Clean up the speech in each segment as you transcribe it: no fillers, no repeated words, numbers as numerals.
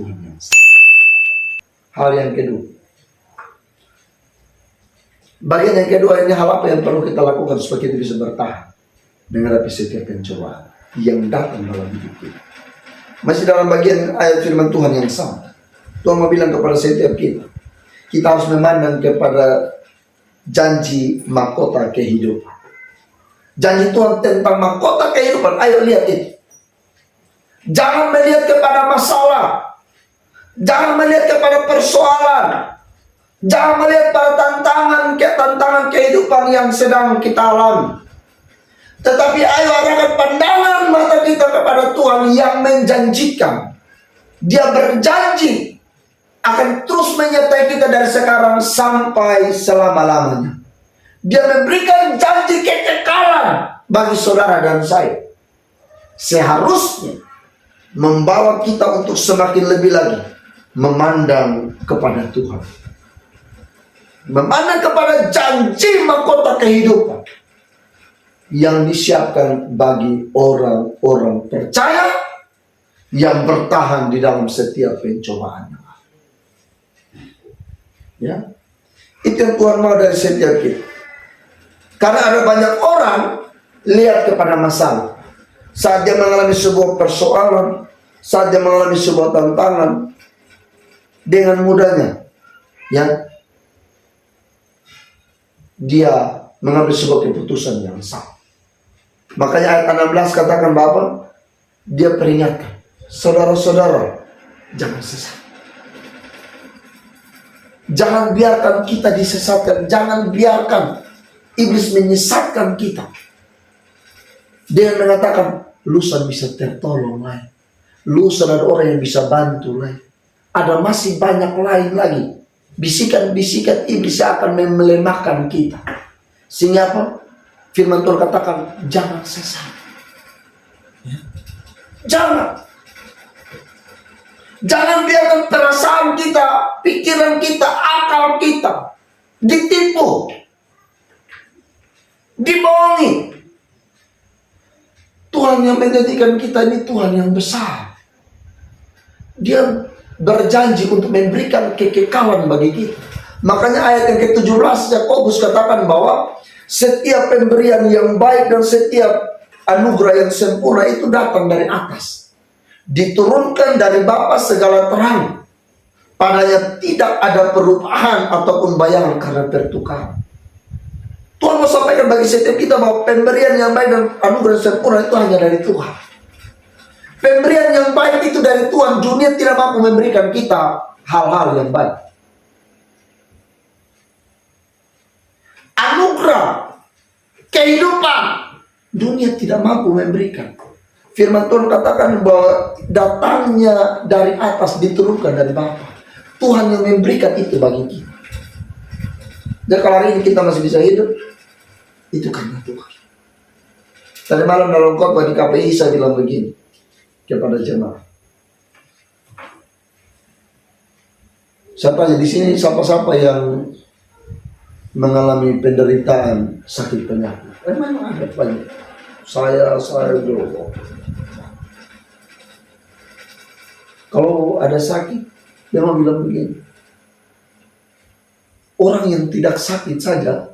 Tuhan yang sah. Hal yang kedua, bagian yang kedua ini, hal apa yang perlu kita lakukan supaya kita bisa bertahan menghadapi setiap pencobaan yang datang dalam hidup kita. Masih dalam bagian ayat firman Tuhan yang sama, Tuhan mau bilang kepada setiap kita harus memandang kepada janji mahkota kehidupan. Janji Tuhan tentang mahkota kehidupan, ayo lihat itu. Jangan melihat kepada masalah, jangan melihat kepada persoalan, jangan melihat pada tantangan kehidupan yang sedang kita alami. Tetapi ayo arahkan pandangan mata kita kepada Tuhan yang menjanjikan. Dia berjanji akan terus menyertai kita dari sekarang sampai selama-lamanya. Dia memberikan janji kekekalan bagi saudara dan saya. Seharusnya membawa kita untuk semakin lebih lagi memandang kepada Tuhan, memandang kepada janji mahkota kehidupan yang disiapkan bagi orang-orang percaya yang bertahan di dalam setiap pencobaan. Ya, itu yang Tuhan mau dari setiap kita. Karena ada banyak orang lihat kepada masalah. Saat dia mengalami sebuah persoalan, saat dia mengalami sebuah tantangan, dengan mudahnya, ya, dia mengambil sebuah keputusan yang salah. Makanya ayat 16 katakan Bapa, dia peringatkan, saudara-saudara, jangan sesat. Jangan biarkan kita disesatkan, jangan biarkan iblis menyesatkan kita dengan mengatakan, lusa bisa tertolong lain, lusa ada orang yang bisa bantu lain. Ada masih banyak lain lagi bisikan-bisikan iblis yang akan melemahkan kita. Sehingga apa? Firman Tuhan katakan, jangan sesat. Ya. Jangan biarkan perasaan kita, pikiran kita, akal kita ditipu, dibohongi. Tuhan yang menjadikan kita ini Tuhan yang besar. Dia berjanji untuk memberikan kekekalan bagi kita. Makanya ayat yang ke-17 Yakobus katakan bahwa setiap pemberian yang baik dan setiap anugerah yang sempurna itu datang dari atas, diturunkan dari Bapa segala terang. Padanya tidak ada perubahan ataupun bayangan karena pertukaran. Tuhan mau sampaikan bagi setiap kita bahwa pemberian yang baik dan anugerah yang sempurna itu hanya dari Tuhan. Pemberian yang baik itu dari Tuhan. Dunia tidak mampu memberikan kita hal-hal yang baik. Anugerah kehidupan, dunia tidak mampu memberikan. Firman Tuhan katakan bahwa datangnya dari atas, diturunkan dari Bapa. Tuhan yang memberikan itu bagi kita. Dan kalau hari ini kita masih bisa hidup, itu karena Tuhan. Tadi malam dalam khotbah di KPI saya bilang begini kepada jemaah. Siapa di sini, siapa-siapa yang mengalami penderitaan sakit penyakit? Memang ada banyak. Saya dulu. Kalau ada sakit, dia mau bilang begini. Orang yang tidak sakit saja,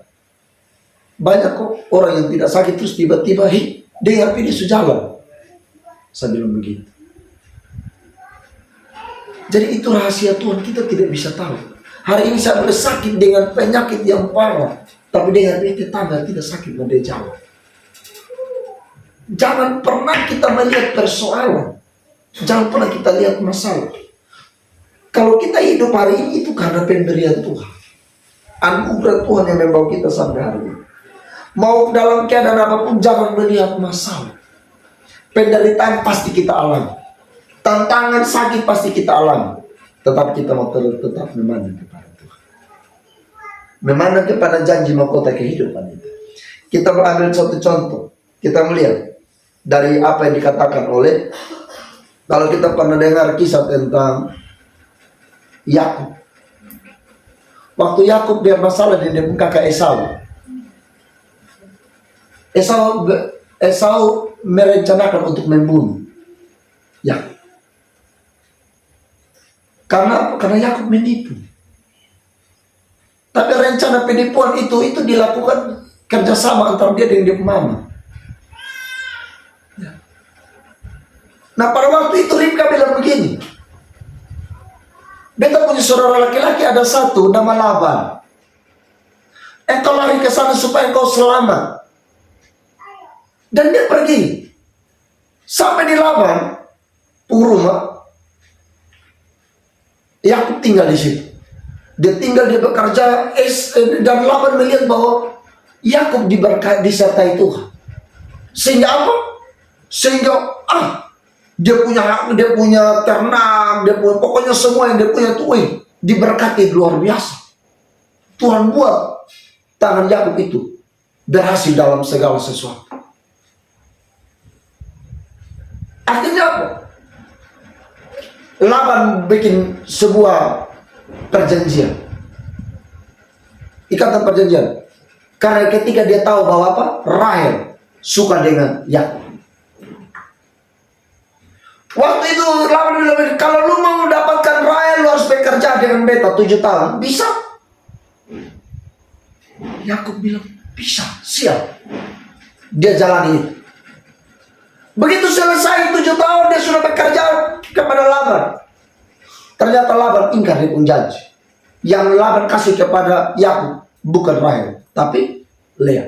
banyak kok orang yang tidak sakit terus tiba-tiba dia sudah jalan. Saya bilang begitu. Jadi itu rahasia Tuhan, kita tidak bisa tahu. Hari ini saya boleh sakit dengan penyakit yang parah, tapi dengan tetangga tidak sakit dan dia jawab. Jangan pernah kita melihat persoalan, jangan pernah kita lihat masalah. Kalau kita hidup hari ini itu karena pemberian Tuhan, anugerah Tuhan yang membawa kita sampai hari ini. Mau dalam keadaan apapun jangan melihat masalah. Penderitaan pasti kita alami, tantangan sakit pasti kita alami, tetap kita mau tetap memandang kepada Tuhan, memandang kepada janji mahkota kehidupan itu. Kita mengambil satu contoh, kita melihat dari apa yang dikatakan oleh, kalau kita pernah dengar kisah tentang Yakub. Waktu Yakub dia masalah dengan kakak Esau. Esau merencanakan untuk membunuh Yakub. Karena apa? Karena Yakub menipu. Tapi rencana penipuan itu dilakukan kerjasama antara dia dengan dia mama. Nah pada waktu itu Ribka bilang begini, beta punya saudara laki-laki ada satu nama Laban. Engkau lari ke sana supaya engkau selamat. Dan dia pergi. Sampai di Laban, rumah, Yakub tinggal di situ. Dia tinggal, dia bekerja, dan Laban melihat bahwa Yakub disertai Tuhan. Sehingga apa? Sehingga dia punya ternak, pokoknya semua yang dia punya itu diberkati luar biasa. Tuhan buat tangan Yakub itu berhasil dalam segala sesuatu. Artinya apa? Laban bikin sebuah perjanjian, ikatan perjanjian. Karena ketika dia tahu bahwa apa? Rahel suka dengan Yakub. Waktu itu Laban bilang, kalau lu mau mendapatkan Rahel, lu harus bekerja dengan beta 7 tahun. Bisa? Yakub bilang, bisa, siap. Dia jalani itu. Begitu selesai 7 tahun, dia sudah bekerja kepada Laban. Ternyata Laban ingkar, dia pun janji. Yang Laban kasih kepada Yakub bukan Rahel, tapi Lea.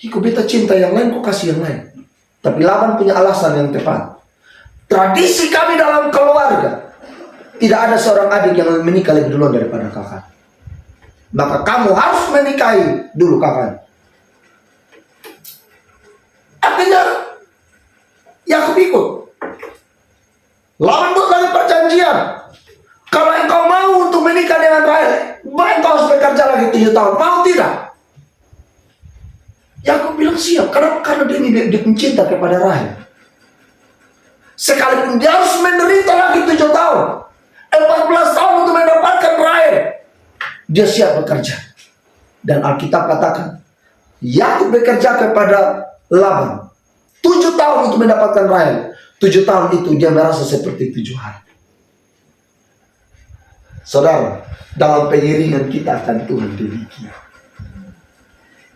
Kok beta cinta yang lain, kok kasih yang lain? Tapi Laban punya alasan yang tepat. Tradisi kami dalam keluarga, tidak ada seorang adik yang menikah lebih duluan daripada kakak. Maka kamu harus menikahi dulu kakak. Artinya Yakub ikut. Laban buat lagi perjanjian. Kalau engkau mau untuk menikah dengan Rahel, engkau harus bekerja lagi 7 tahun. Mau tidak? Yakub bilang siap. Karena dia mencinta kepada Rahel. Sekalipun dia harus menderita lagi 7 tahun, 14 tahun untuk mendapatkan Rahel, dia siap bekerja. Dan Alkitab katakan, Yakub bekerja kepada Laban 7 tahun untuk mendapatkan Rahel. 7 tahun itu dia merasa seperti 7 hari. Saudara, dalam pengiringan kita akan Tuhan demikian.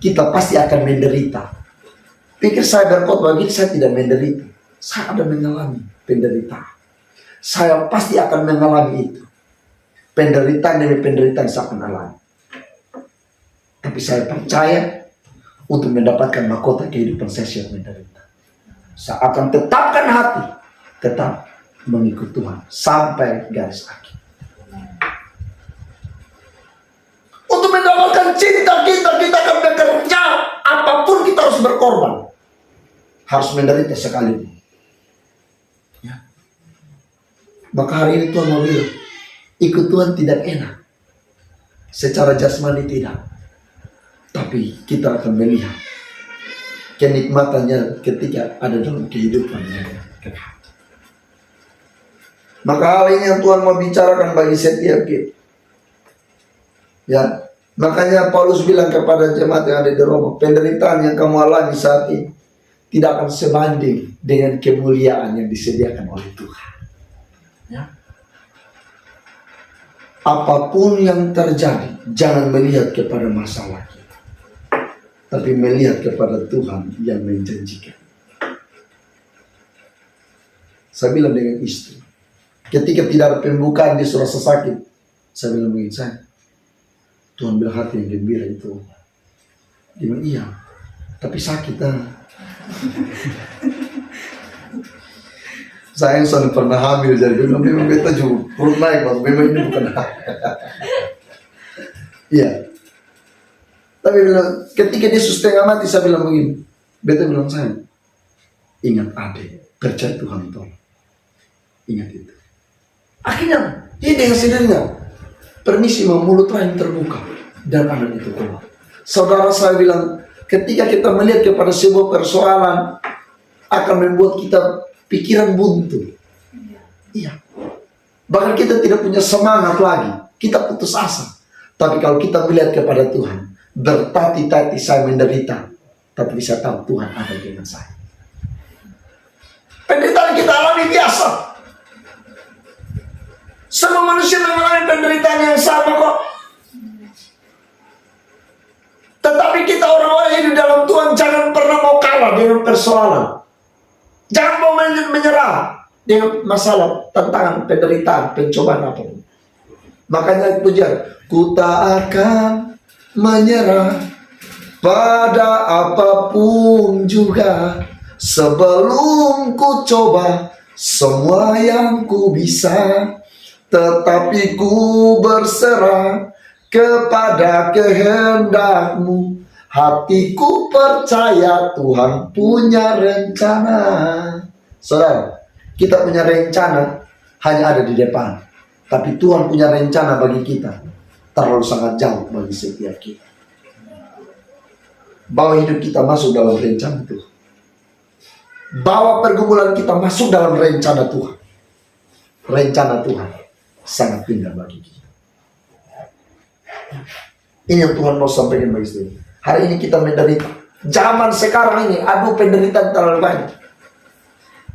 Kita pasti akan menderita. Pikir saya berkhotbah begini, saya tidak menderita. Saya ada mengalami penderitaan. Saya pasti akan mengalami itu. Penderitaan demi penderitaan saya akan alami. Tapi saya percaya untuk mendapatkan mahkota kehidupan saya siap menderita. Saya akan tetapkan hati, tetap mengikut Tuhan sampai garis akhir. Untuk mendapatkan cinta kita akan bekerja. Apapun kita harus berkorban. Harus menderita sekali. Ya. Maka hari ini Tuhan mau bilang, ikut Tuhan tidak enak. Secara jasmani tidak. Tapi kita akan melihat kenikmatannya ketika ada dalam kehidupannya. Maka hal ini yang Tuhan mau bicarakan bagi setiap kita. Ya, makanya Paulus bilang kepada jemaat yang ada di Roma, penderitaan yang kamu alami saat ini tidak akan sebanding dengan kemuliaan yang disediakan oleh Tuhan. Ya. Apapun yang terjadi, jangan melihat kepada masalah kita, tapi melihat kepada Tuhan yang menjanjikan. Saya bilang dengan istri, ketika tidak ada pembukaan di rasa sakit, saya bilang begini, saya, Tuhan bilang hati yang gembira itu. Dia bilang iya, tapi sakit Saya yang sudah pernah hamil, jadi memang beta juga perut naik, memang ini bukan iya. Tapi bilang, ketika dia sudah setengah mati, saya bilang begini, beta bilang saya, ingat adik, percaya Tuhan tolong. Ingat itu. Akhirnya, dia dengan sendirinya, permisi mau mulut rahim terbuka, dan anak itu keluar. Saudara saya bilang, ketika kita melihat kepada sebuah persoalan, akan membuat kita pikiran buntu. Iya. Bahkan kita tidak punya semangat lagi. Kita putus asa. Tapi kalau kita melihat kepada Tuhan, bertati-tati saya menderita, tapi bisa tahu Tuhan ada dengan saya. Penderitaan kita alami biasa. Semua manusia mengalami penderitaan yang sama kok. Tetapi kita orang-orang yang hidup dalam Tuhan jangan pernah mau kalah dengan persoalan. Jangan mau menyerah dengan masalah, tantangan, penderitaan, pencobaan apapun. Makanya pujian, ku tak akan menyerah pada apapun juga, sebelum ku coba semua yang ku bisa, tetapi ku berserah kepada kehendak-Mu. Hatiku percaya Tuhan punya rencana. Saudara, kita punya rencana hanya ada di depan, tapi Tuhan punya rencana bagi kita terlalu sangat jauh bagi setiap kita. Bawa hidup kita masuk dalam rencana Tuhan. Bawa pergumulan kita masuk dalam rencana Tuhan. Rencana Tuhan sangat indah bagi kita. Ini yang Tuhan mau sampaikan bagi kita. Hari ini kita menderita. Zaman sekarang ini, aduh penderitaan terlalu banyak.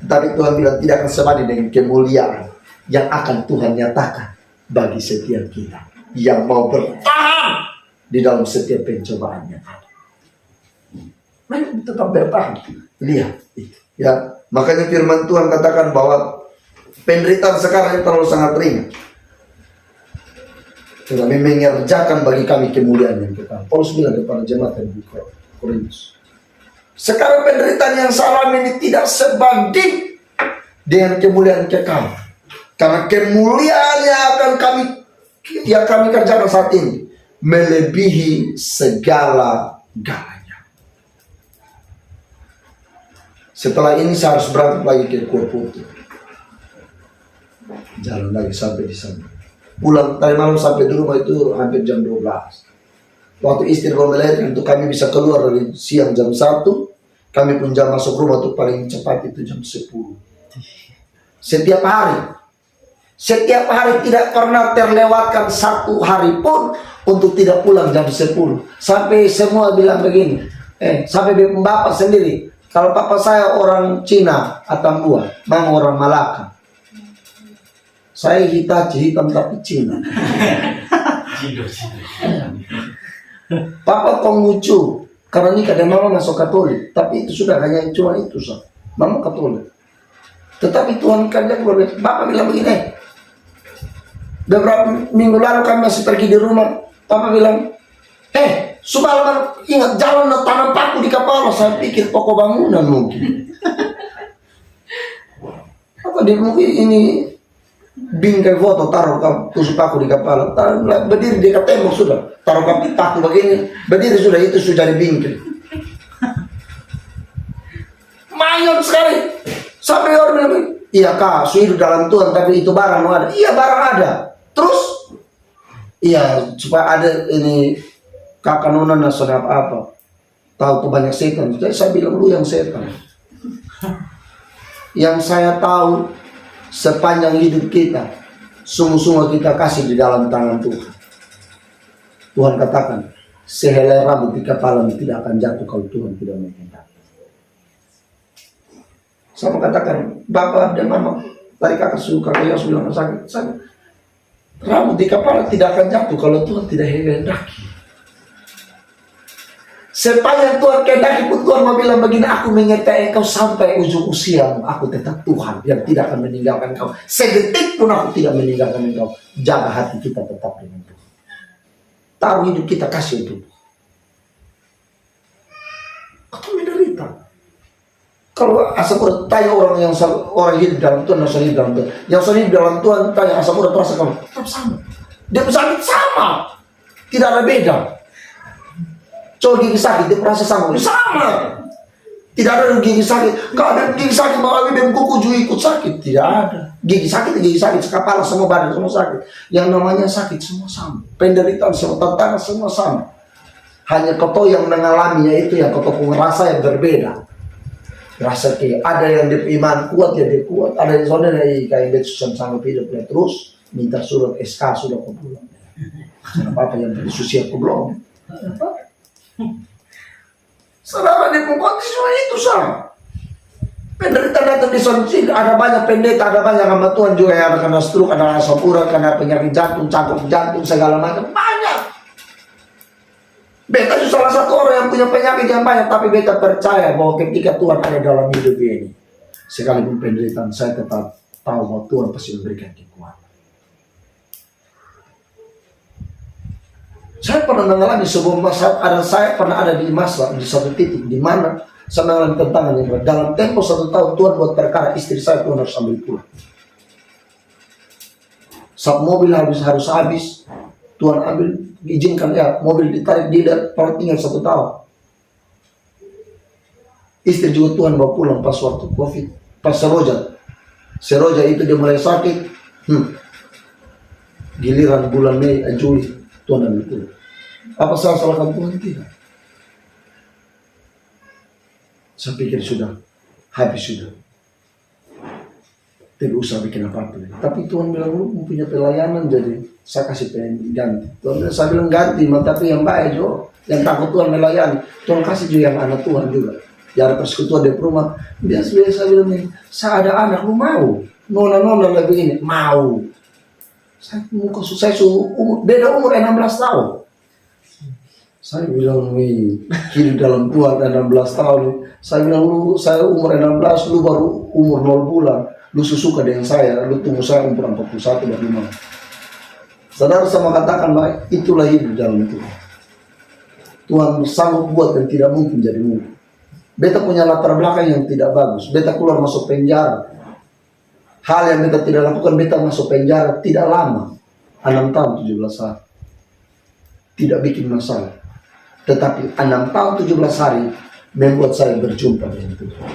Tetapi Tuhan bilang tidak akan sebanding dengan kemuliaan yang akan Tuhan nyatakan bagi setiap kita yang mau bertahan di dalam setiap pencobaan yang ada. Mari tetap bertahan. Lihat itu. Ya, makanya firman Tuhan katakan bahwa penderitaan sekarang terlalu sangat ringan, tetapi mengerjakan bagi kami kemuliaan yang kekal. Paulus bilang kepada jemaat di Korintus, sekarang penderitaan yang saya alami ini tidak sebanding dengan kemuliaan kekal. Karena kemuliaan yang kami kerjakan saat ini melebihi segala-galanya. Setelah ini saya harus berangkat lagi ke Kuala Putih. Jalan lagi sampai di sana. Pulang tadi malam sampai di rumah itu hampir jam 12. Waktu istri mau melahirkan untuk kami bisa keluar dari siang jam 1. Kami pun jam masuk rumah tuh paling cepat itu jam 10. Setiap hari tidak pernah terlewatkan satu hari pun untuk tidak pulang jam 10. Sampai semua bilang begini, sampai bapak sendiri, kalau papa saya orang Cina atau Buah, mama orang Malaka. Saya hitam tapi Cina. Papa Konghucu, karena nikah dan mama masuk Katolik, tapi itu sudah hanya cuma itu saja. Mama Katolik. Tetapi Tuhan kadang bapak bilang begini. Beberapa minggu lalu kami masih pergi di rumah, papa bilang, Subalaman ingat jalan tanam paku di kepala. Saya pikir pokok bangunan mungkin. Apa dia mungkin ini bingkai foto taruh tusuk paku di kepala. Berdiri di tembok sudah. Taruh paku begini. Berdiri sudah itu sudah di bingkai. Mayat sekali. Sampai orang bilang, iya kak, hidup dalam Tuhan tapi itu barang ada. Iya barang ada. Terus, iya supaya ada ini. Kakak nona nasional apa? Tahu tuh banyak setan. Jadi saya bilang lu yang setan. Yang saya tahu sepanjang hidup kita, semua kita kasih di dalam tangan Tuhan. Tuhan katakan, sehelai rambut di kepala tidak akan jatuh kalau Tuhan tidak menghendaki. Sama katakan, bapak dan mama, tadi kakak suka, kakak Yos bilang sakit. Rambut di kepala tidak akan jatuh kalau Tuhan tidak menghendaki. Sepanjang Tuhan kehendaki pun Tuhan mau bilang begini, aku menyertai engkau sampai ujung usiamu. Aku tetap Tuhan yang tidak akan meninggalkan engkau. Sedetik pun aku tidak meninggalkan engkau. Jaga hati kita tetap dengan Tuhan. Taruh hidup kita kasih untuk Tuhan. Aku menderita. Kalau asam urat tanya orang hidup dalam Tuhan, yang hidup dalam Tuhan. Yang hidup dalam Tuhan tanya asam urat terasa kamu tetap sama. Dia sakit sama. Tidak ada beda. Coba gigi sakit, dia merasa sama. Tidak ada gigi sakit. Kalau ada gigi sakit, mau ambil kuku juga ikut sakit. Tidak ada. Gigi sakit, kepala semua badan semua sakit. Yang namanya sakit semua sama. Penderitaan semua, tantangan semua sama. Hanya kau yang mengalaminya itu yang kau merasa yang berbeda. Rasa kayak ada yang iman kuat ya dia kuat. Ada yang saudara kayak dia susah sanggup hidupnya terus minta surat SK sudah kau pulang. Apa yang bersusia kau belum? Saudara di pokok semua itu sama. Penderitaan datang di solusi, ada banyak pendeta, ada banyak hamba Tuhan juga yang ada kena stroke, ada asam urat, kena penyakit jantung, cangkok jantung, segala macam, banyak. Beta itu salah satu orang yang punya penyakit yang banyak, tapi beta percaya bahwa ketika Tuhan ada dalam hidup ini, sekalipun penderitaan, saya tetap tahu bahwa Tuhan pasti memberikan kekuatan. Saya pernah mengalami sebuah masalah, saya pernah ada di masa, di satu titik, di mana saya mengalami tantangan yang berat. Dalam tempo 1 tahun, Tuhan buat perkara istri saya, Tuhan harus ambil pulang. Saat mobil harus habis, Tuhan ambil, izinkan ya, mobil ditarik, dia baru tinggal 1 tahun. Istri juga Tuhan bawa pulang pas waktu COVID, pas seroja itu dia mulai sakit. Giliran bulan Mei, Juli, Tuhan ambil pulang. Apa saya salahkan Tuhan? Tidak. Saya pikir sudah habis sudah. Tidak usah bikin apa-apa. Tapi Tuhan bilang, lu punya pelayanan, jadi saya kasih ganti. Tuhan bilang, saya bilang ganti, tapi yang baik juga. Yang takut Tuhan melayani. Tuhan kasih juga yang anak Tuhan juga. Ya ada persekutuan di rumah. Biasa bilang, saya ada anak, lu mau? Nona lagi ini, mau. Saya umur, beda umur 16 tahun. Saya bilang, hidup dalam Tuhan 16 tahun. Saya bilang, saya umur 16, lu baru umur 0 bulan. Lu suka dengan saya, lu tunggu saya umur 41 baru mau. Saudara sama katakan, itulah hidup dalam Tuhan. Tuhan sanggup buat dan tidak mungkin jadi mungkin. Beta punya latar belakang yang tidak bagus. Beta keluar masuk penjara. Hal yang beta tidak lakukan, beta masuk penjara tidak lama. 6 tahun 17 hari. Tidak bikin masalah. Tetapi 6 tahun 17 hari membuat saya berjumpa dengan Tuhan.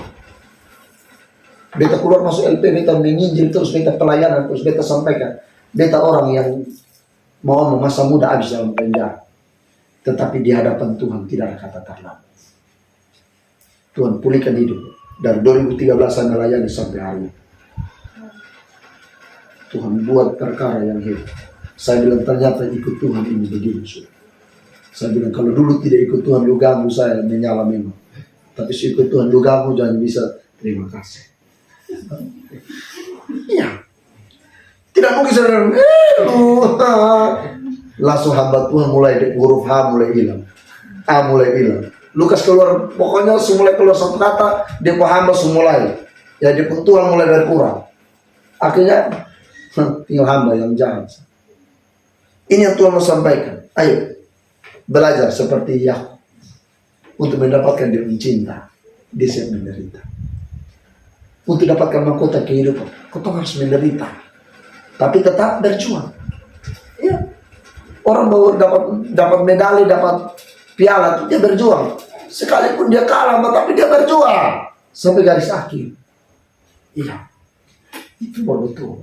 Beta keluar masuk LP, beta menginjil terus, beta pelayanan terus, beta sampaikan. Beta orang yang mau masa muda habis dalam penjara. Tetapi di hadapan Tuhan tidak ada kata terlambat. Tuhan pulihkan hidup. Dari 2013 saya melayani sampai hari ini. Tuhan buat perkara yang hebat. Saya bilang ternyata ikut Tuhan ini begini. Saya bilang kalau dulu tidak ikut Tuhan, lu ganggu saya, menyala memang. Tapi ikut Tuhan, lu ganggu, jangan bisa terima kasih. Iya. Tidak mungkin saya langsung hamba Tuhan mulai huruf H mulai hilang. A mulai hilang. Lukas keluar, pokoknya semula keluar satu kata, dia hamba semulai. Ya dia Tuhan mulai berkurang. Akhirnya tinggal hamba yang jahat. Ini yang Tuhan mau sampaikan. Ayo belajar seperti Yakub. Untuk mendapatkan dia cinta, dia siap menderita. Untuk dapatkan mahkota kehidupan, kau harus menderita. Tapi tetap berjuang. Ya. Orang baru dapat medali, dapat piala, dia berjuang. Sekalipun dia kalah, tapi dia berjuang sampai garis akhir. Iya, itu baru betul.